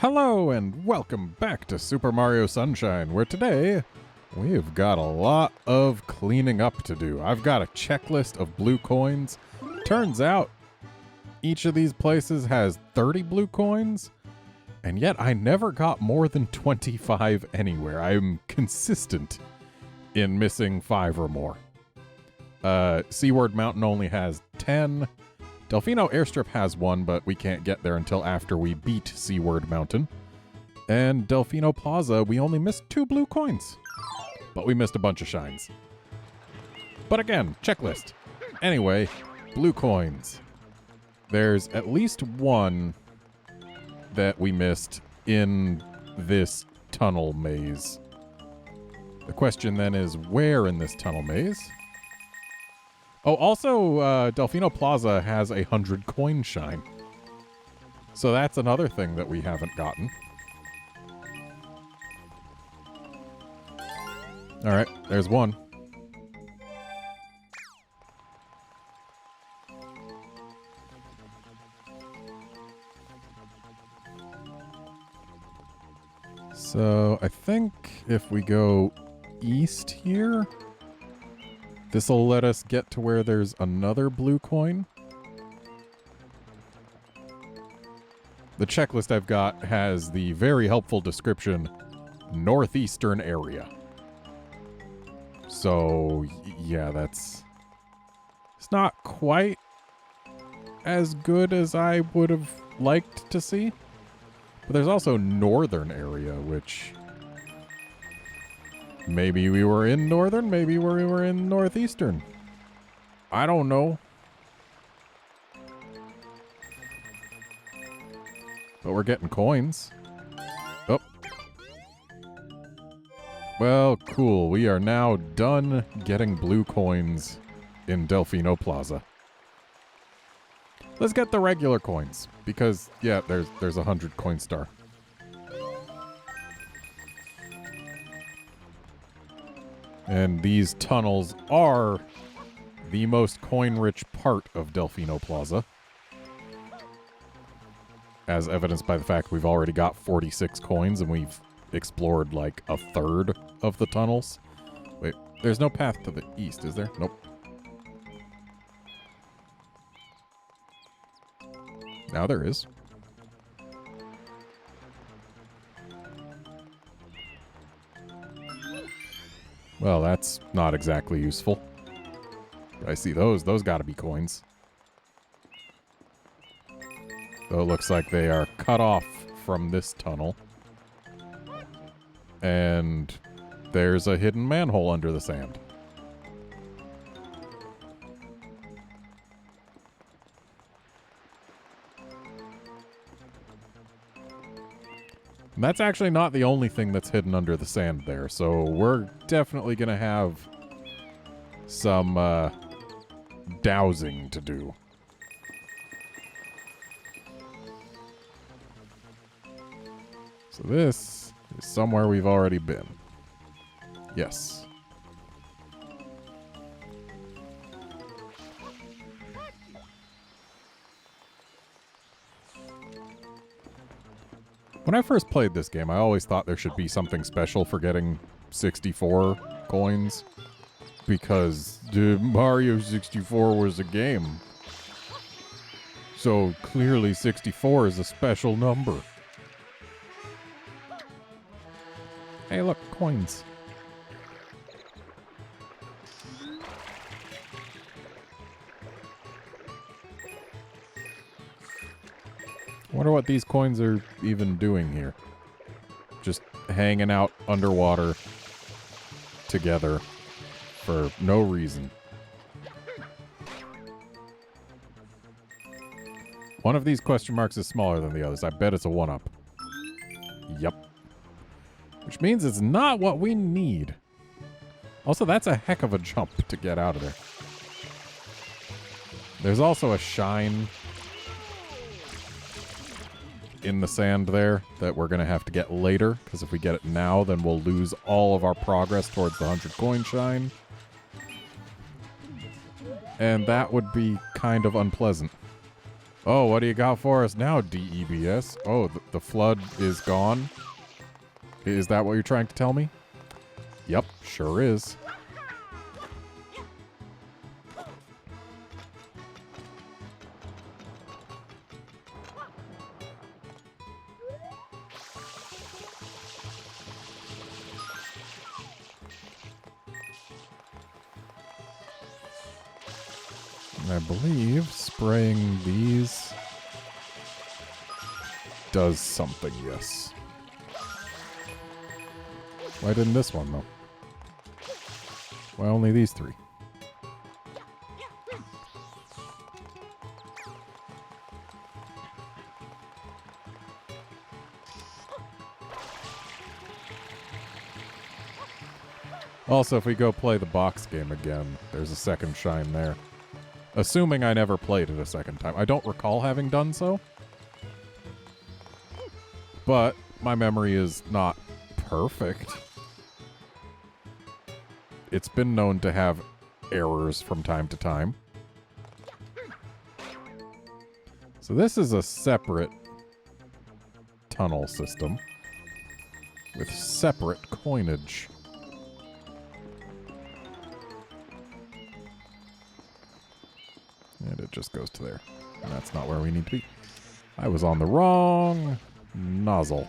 Hello and welcome back to Super Mario Sunshine, where today we've got a lot of cleaning up to do. I've got a checklist of blue coins. Turns out each of these places has 30 blue coins, and yet I never got more than 25 anywhere. I'm consistent in missing 5 or more. Seaward Mountain only has 10. Delfino Airstrip has 1, but we can't get there until after we beat Seaward Mountain. And Delfino Plaza, we only missed 2 blue coins. But we missed a bunch of shines. But again, checklist. Anyway, blue coins. There's at least 1 that we missed in this tunnel maze. The question then is, where in this tunnel maze? Oh, also, Delfino Plaza has 100 coin shine. So that's another thing that we haven't gotten. Alright, there's 1. So I think if we go east here, this'll let us get to where there's another blue coin. The checklist I've got has the very helpful description, northeastern area. So, yeah, it's not quite as good as I would have liked to see. But there's also northern area, which maybe we were in northern, maybe we were in northeastern. I don't know. But we're getting coins. Oh. Well, cool. We are now done getting blue coins in Delfino Plaza. Let's get the regular coins, because, yeah, there's 100 coin star. And these tunnels are the most coin-rich part of Delfino Plaza. As evidenced by the fact we've already got 46 coins and we've explored like a third of the tunnels. Wait, there's no path to the east, is there? Nope. Now there is. Well, that's not exactly useful. I see those. Those gotta be coins. So it looks like they are cut off from this tunnel. And there's a hidden manhole under the sand. And that's actually not the only thing that's hidden under the sand there, so we're definitely going to have some dowsing to do. So this is somewhere we've already been. Yes. When I first played this game, I always thought there should be something special for getting 64 coins. Because Mario 64 was a game. So clearly 64 is a special number. Hey look, coins. I wonder what these coins are even doing here. Just hanging out underwater together for no reason. One of these question marks is smaller than the others. I bet it's a 1-up. Yep. Which means it's not what we need. Also, that's a heck of a jump to get out of there. There's also a shine in the sand there that we're going to have to get later, because if we get it now, then we'll lose all of our progress towards the 100 coin shine. And that would be kind of unpleasant. Oh, what do you got for us now, DEBS? Oh, the flood is gone? Is that what you're trying to tell me? Yep, sure is. I believe spraying these does something, yes. Why didn't this one, though? Why only these three? Also, if we go play the box game again, there's a second shine there. Assuming I never played it a second time. I don't recall having done so. But my memory is not perfect. It's been known to have errors from time to time. So this is a separate tunnel system with separate coinage. And it just goes to there. And that's not where we need to be. I was on the wrong nozzle.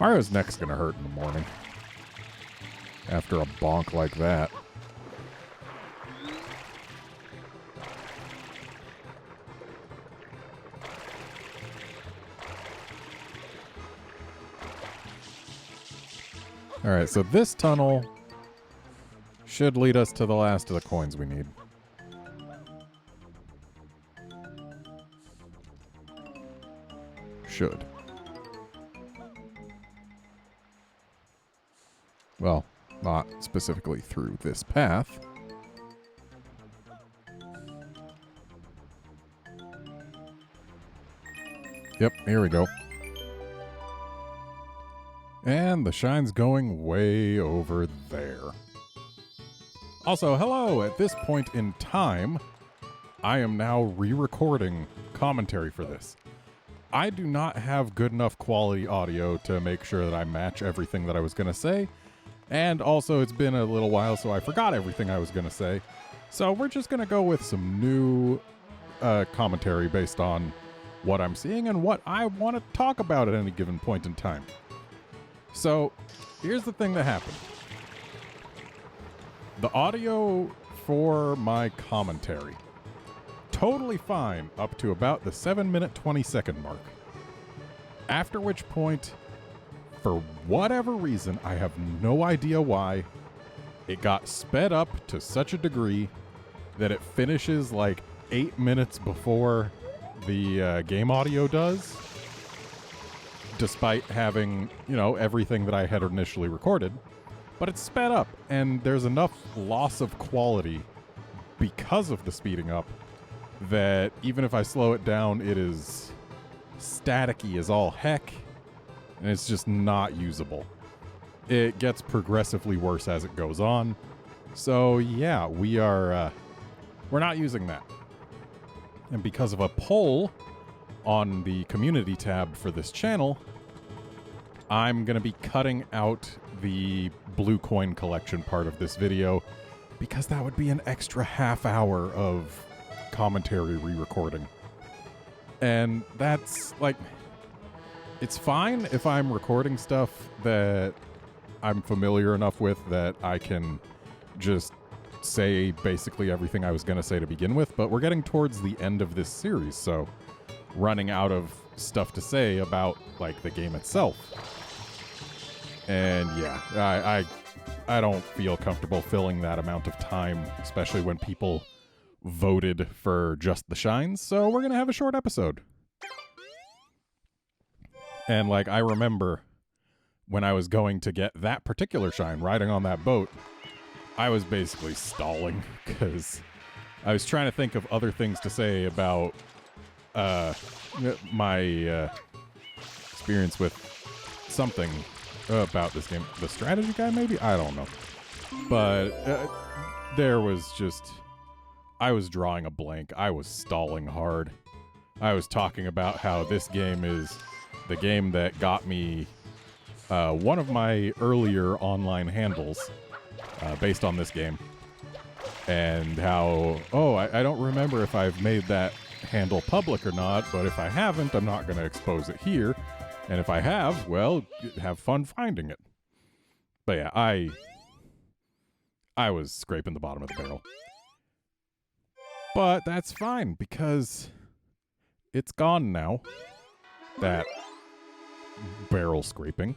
Mario's neck's gonna hurt in the morning. After a bonk like that. Alright, so this tunnel should lead us to the last of the coins we need. Should. Well, not specifically through this path. Yep, here we go. And the shine's going way over there. Also, hello! At this point in time, I am now re-recording commentary for this. I do not have good enough quality audio to make sure that I match everything that I was going to say. And also, it's been a little while, so I forgot everything I was going to say. So we're just going to go with some new commentary based on what I'm seeing and what I want to talk about at any given point in time. So, here's the thing that happened. The audio for my commentary, totally fine up to about the 7-minute 20-second mark. After which point, for whatever reason, I have no idea why, it got sped up to such a degree that it finishes like 8 minutes before the game audio does, despite having, you know, everything that I had initially recorded. But it's sped up, and there's enough loss of quality because of the speeding up that even if I slow it down, it is staticky as all heck, and it's just not usable. It gets progressively worse as it goes on. So yeah, we're not using that. And because of a poll on the community tab for this channel, I'm going to be cutting out the blue coin collection part of this video because that would be an extra half hour of commentary re-recording. And that's like, it's fine if I'm recording stuff that I'm familiar enough with that I can just say basically everything I was going to say to begin with, but we're getting towards the end of this series, so running out of stuff to say about like the game itself. And yeah, I don't feel comfortable filling that amount of time, especially when people voted for just the shines, so we're going to have a short episode. And like, I remember when I was going to get that particular shine, riding on that boat, I was basically stalling because I was trying to think of other things to say about my experience with something about this game. The strategy guy, maybe? I don't know. But there was just... I was drawing a blank. I was stalling hard. I was talking about how this game is the game that got me one of my earlier online handles based on this game. And how, I don't remember if I've made that handle public or not, but if I haven't, I'm not going to expose it here. And if I have, well, have fun finding it. But yeah, I was scraping the bottom of the barrel. But that's fine, because it's gone now. That barrel scraping.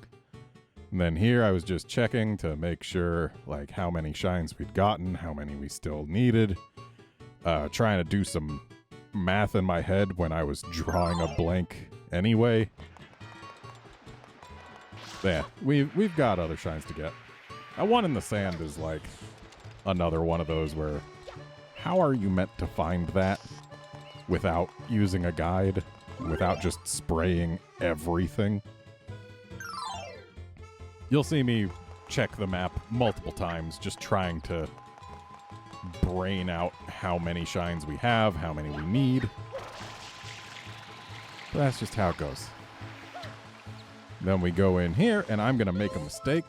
And then here I was just checking to make sure, like, how many shines we'd gotten, how many we still needed. Trying to do some math in my head when I was drawing a blank anyway. Yeah, we've got other shines to get. That one in the sand is like another one of those where, how are you meant to find that without using a guide, without just spraying everything? You'll see me check the map multiple times, just trying to brain out how many shines we have, how many we need. But that's just how it goes. Then we go in here, and I'm going to make a mistake.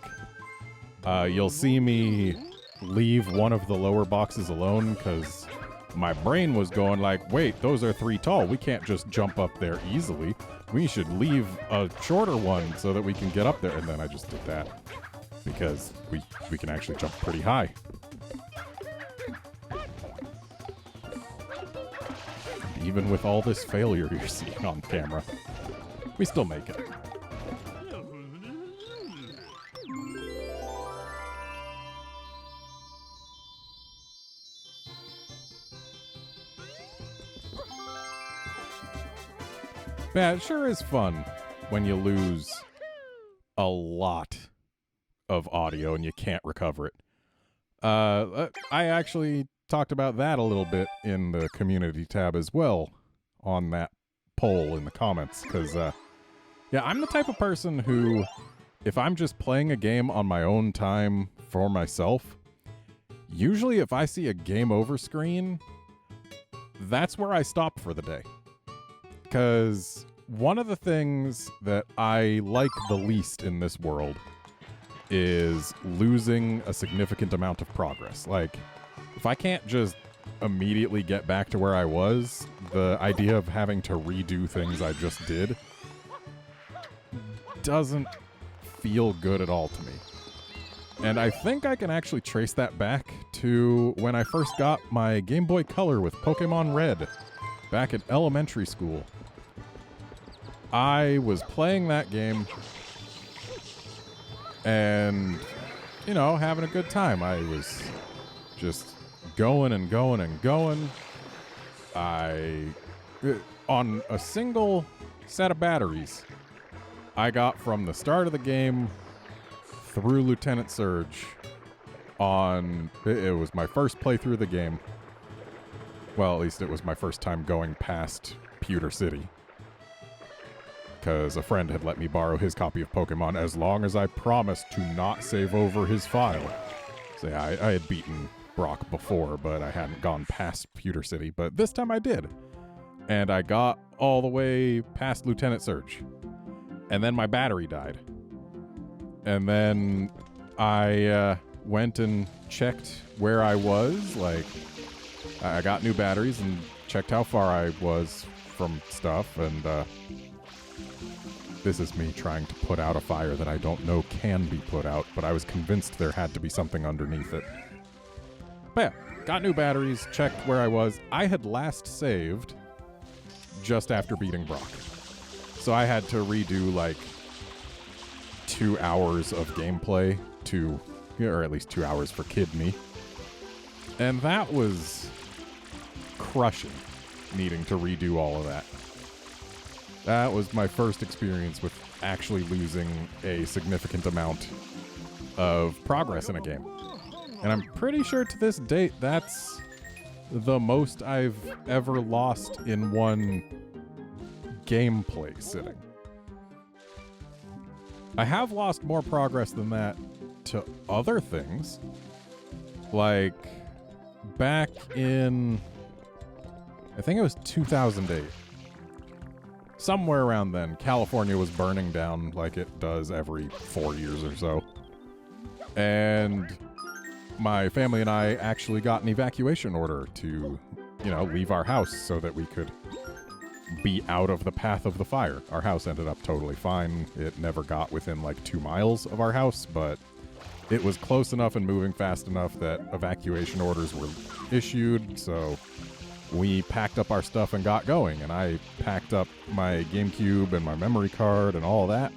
You'll see me leave one of the lower boxes alone, because my brain was going like, wait, those are 3 tall. We can't just jump up there easily. We should leave a shorter one so that we can get up there. And then I just did that, because we can actually jump pretty high. Even with all this failure you're seeing on camera, we still make it. Yeah, it sure is fun when you lose a lot of audio and you can't recover it. I actually talked about that a little bit in the community tab as well on that poll in the comments, because, yeah, I'm the type of person who, if I'm just playing a game on my own time for myself, usually if I see a game over screen, that's where I stop for the day. Because one of the things that I like the least in this world is losing a significant amount of progress. Like, if I can't just immediately get back to where I was, the idea of having to redo things I just did doesn't feel good at all to me. And I think I can actually trace that back to when I first got my Game Boy Color with Pokemon Red back in elementary school. I was playing that game and, you know, having a good time. I was just going and going and going. On a single set of batteries, I got from the start of the game through Lieutenant Surge on... It was my first playthrough of the game. Well, at least it was my first time going past Pewter City, because a friend had let me borrow his copy of Pokemon as long as I promised to not save over his file. So yeah, I had beaten Brock before, but I hadn't gone past Pewter City. But this time I did. And I got all the way past Lieutenant Surge. And then my battery died. And then I went and checked where I was. Like, I got new batteries and checked how far I was from stuff, and this is me trying to put out a fire that I don't know can be put out, but I was convinced there had to be something underneath it. But yeah, got new batteries, checked where I was. I had last saved just after beating Brock. So I had to redo like 2 hours of gameplay or at least 2 hours for Kid Me. And that was crushing, needing to redo all of that. That was my first experience with actually losing a significant amount of progress in a game. And I'm pretty sure to this date that's the most I've ever lost in one gameplay sitting. I have lost more progress than that to other things. Like, back in, I think it was 2008. Somewhere around then, California was burning down like it does every 4 years or so. And my family and I actually got an evacuation order to, leave our house so that we could be out of the path of the fire. Our house ended up totally fine. It never got within like 2 miles of our house, but it was close enough and moving fast enough that evacuation orders were issued, so we packed up our stuff and got going, and I packed up my GameCube and my memory card and all that.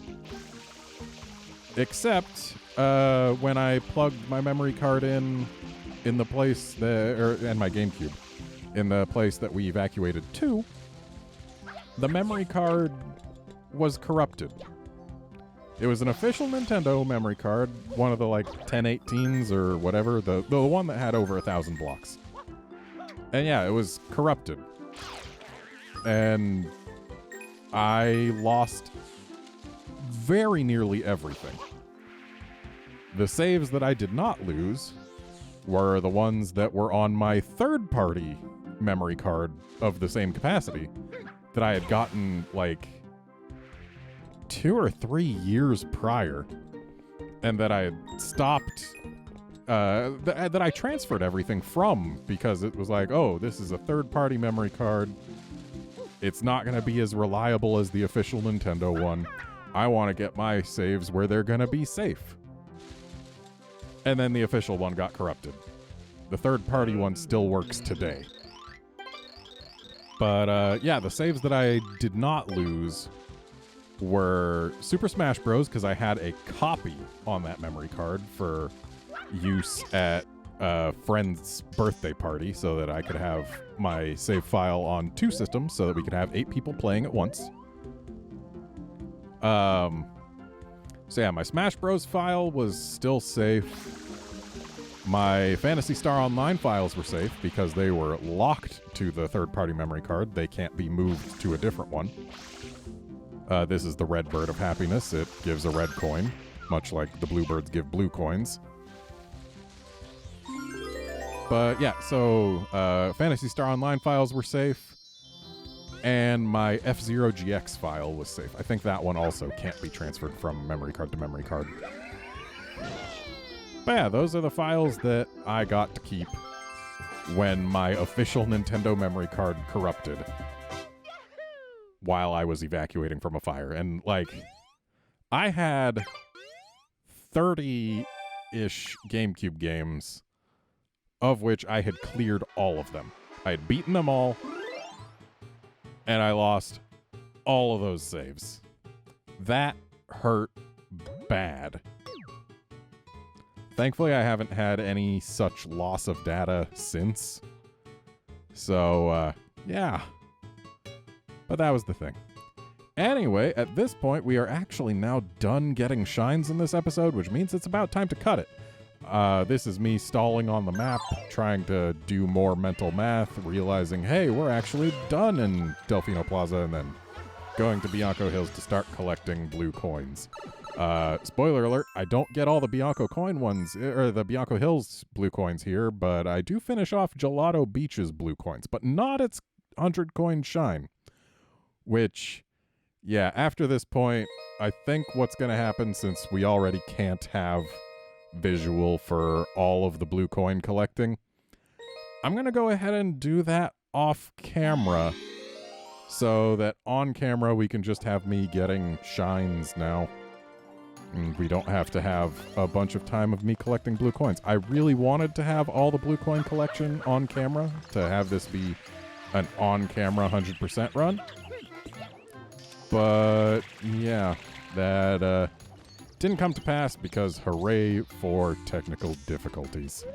Except when I plugged my memory card in the place and my GameCube in the place that we evacuated to, the memory card was corrupted. It was an official Nintendo memory card, one of the like 1018s or whatever, the one that had over 1,000 blocks. And yeah, it was corrupted. And I lost very nearly everything. The saves that I did not lose were the ones that were on my third-party memory card of the same capacity that I had gotten like 2 or 3 years prior, and that I had stopped, that I transferred everything from, because it was like, oh, this is a third-party memory card. It's not going to be as reliable as the official Nintendo one. I want to get my saves where they're going to be safe. And then the official one got corrupted. The third-party one still works today. But, yeah, the saves that I did not lose were Super Smash Bros. Because I had a copy on that memory card for use at a friend's birthday party so that I could have my save file on 2 systems so that we could have 8 people playing at once. So yeah, my Smash Bros. File was still safe. My Phantasy Star Online files were safe because they were locked to the third-party memory card. They can't be moved to a different one. This is the Red Bird of Happiness. It gives a red coin, much like the Bluebirds give blue coins. But yeah, so Phantasy Star Online files were safe, and my F-Zero GX file was safe. I think that one also can't be transferred from memory card to memory card. But yeah, those are the files that I got to keep when my official Nintendo memory card corrupted while I was evacuating from a fire. And, like, I had 30-ish GameCube games, of which I had cleared all of them. I had beaten them all, and I lost all of those saves. That hurt bad. Thankfully, I haven't had any such loss of data since. So, yeah. But that was the thing. Anyway, at this point, we are actually now done getting shines in this episode, which means it's about time to cut it. This is me stalling on the map, trying to do more mental math, realizing, hey, we're actually done in Delfino Plaza, and then going to Bianco Hills to start collecting blue coins. Spoiler alert, I don't get all the Bianco coin ones, or the Bianco Hills blue coins here, but I do finish off Gelato Beach's blue coins, but not its 100 coin shine. Which, yeah, after this point, I think what's going to happen, since we already can't have visual for all of the blue coin collecting, I'm going to go ahead and do that off camera, so that on camera we can just have me getting shines now. And we don't have to have a bunch of time of me collecting blue coins. I really wanted to have all the blue coin collection on camera, to have this be an on-camera 100% run. But, yeah, that didn't come to pass because hooray for technical difficulties.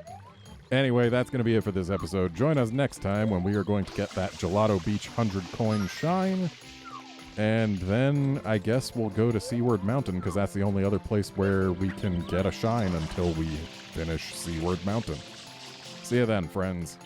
Anyway, that's going to be it for this episode. Join us next time when we are going to get that Gelato Beach 100 coin shine. And then I guess we'll go to Seaward Mountain, because that's the only other place where we can get a shine until we finish Seaward Mountain. See you then, friends.